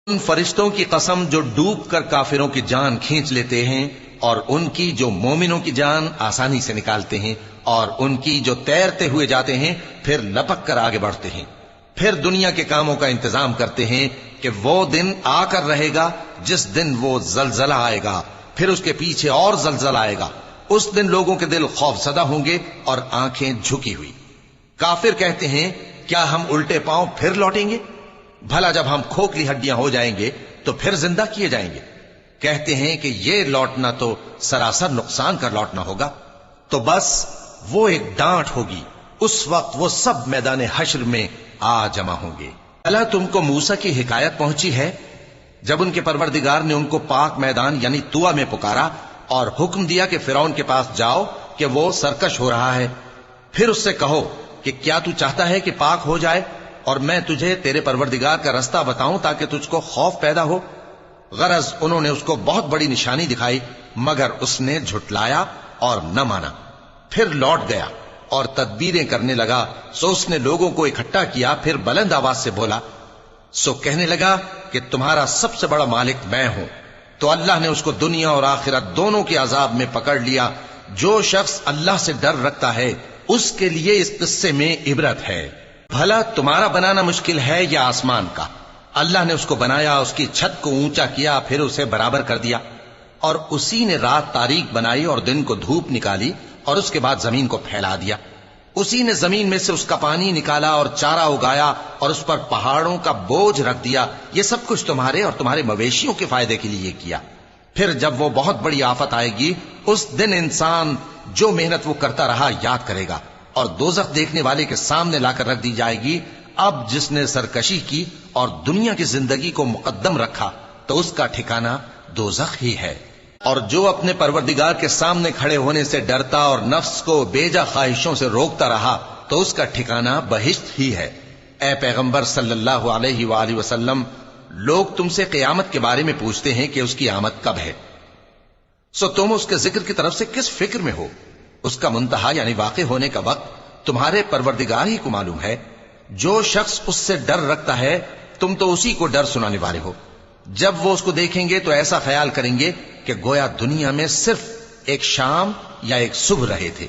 ان فرشتوں کی قسم جو ڈوب کر کافروں کی جان کھینچ لیتے ہیں، اور ان کی جو مومنوں کی جان آسانی سے نکالتے ہیں، اور ان کی جو تیرتے ہوئے جاتے ہیں پھر لپک کر آگے بڑھتے ہیں، پھر دنیا کے کاموں کا انتظام کرتے ہیں کہ وہ دن آ کر رہے گا جس دن وہ زلزلہ آئے گا، پھر اس کے پیچھے اور زلزلہ آئے گا۔ اس دن لوگوں کے دل خوف زدہ ہوں گے اور آنکھیں جھکی ہوئی۔ کافر کہتے ہیں کیا ہم الٹے پاؤں پھر لوٹیں گے؟ بھلا جب ہم کھوکھلی ہڈیاں ہو جائیں گے تو پھر زندہ کیے جائیں گے؟ کہتے ہیں کہ یہ لوٹنا تو سراسر نقصان کر لوٹنا ہوگا۔ تو بس وہ ایک ڈانٹ ہوگی، اس وقت وہ سب میدان حشر میں آ جمع ہوں گے۔ اللہ تم کو موسیٰ کی حکایت پہنچی ہے جب ان کے پروردگار نے ان کو پاک میدان یعنی طوٰ میں پکارا اور حکم دیا کہ فرعون کے پاس جاؤ کہ وہ سرکش ہو رہا ہے، پھر اس سے کہو کہ کیا تو چاہتا ہے کہ پاک ہو جائے اور میں تجھے تیرے پروردگار کا رستہ بتاؤں تاکہ تجھ کو خوف پیدا ہو؟ غرض انہوں نے اس کو بہت بڑی نشانی دکھائی مگر اس نے جھٹلایا اور نہ مانا، پھر لوٹ گیا اور تدبیریں کرنے لگا۔ سو اس نے لوگوں کو اکٹھا کیا، پھر بلند آواز سے بولا، سو کہنے لگا کہ تمہارا سب سے بڑا مالک میں ہوں۔ تو اللہ نے اس کو دنیا اور آخرت دونوں کے عذاب میں پکڑ لیا۔ جو شخص اللہ سے ڈر رکھتا ہے اس کے لیے اس قصے میں عبرت ہے۔ بھلا تمہارا بنانا مشکل ہے یا آسمان کا؟ اللہ نے اس کو بنایا، اس کی چھت کو اونچا کیا، پھر اسے برابر کر دیا، اور اسی نے رات تاریک بنائی اور دن کو دھوپ نکالی، اور اس کے بعد زمین کو پھیلا دیا۔ اسی نے زمین میں سے اس کا پانی نکالا اور چارہ اگایا اور اس پر پہاڑوں کا بوجھ رکھ دیا۔ یہ سب کچھ تمہارے اور تمہارے مویشیوں کے فائدے کے لیے کیا۔ پھر جب وہ بہت بڑی آفت آئے گی اس دن انسان جو محنت وہ کرتا رہا یاد کرے گا، اور دوزخ دیکھنے والے کے سامنے لا کر رکھ دی جائے گی۔ اب جس نے سرکشی کی اور دنیا کی زندگی کو مقدم رکھا تو اس کا ٹھکانہ دوزخ ہی ہے۔ اور جو اپنے پروردگار کے سامنے کھڑے ہونے سے ڈرتا اور نفس کو بیجا خواہشوں سے روکتا رہا تو اس کا ٹھکانہ بہشت ہی ہے۔ اے پیغمبر صلی اللہ علیہ وآلہ وسلم، لوگ تم سے قیامت کے بارے میں پوچھتے ہیں کہ اس کی آمد کب ہے، سو تم اس کے ذکر کی طرف سے کس فکر میں ہو؟ اس کا منتہا یعنی واقع ہونے کا وقت تمہارے پروردگار ہی کو معلوم ہے۔ جو شخص اس سے ڈر رکھتا ہے تم تو اسی کو ڈر سنانے والے ہو۔ جب وہ اس کو دیکھیں گے تو ایسا خیال کریں گے کہ گویا دنیا میں صرف ایک شام یا ایک صبح رہے تھے۔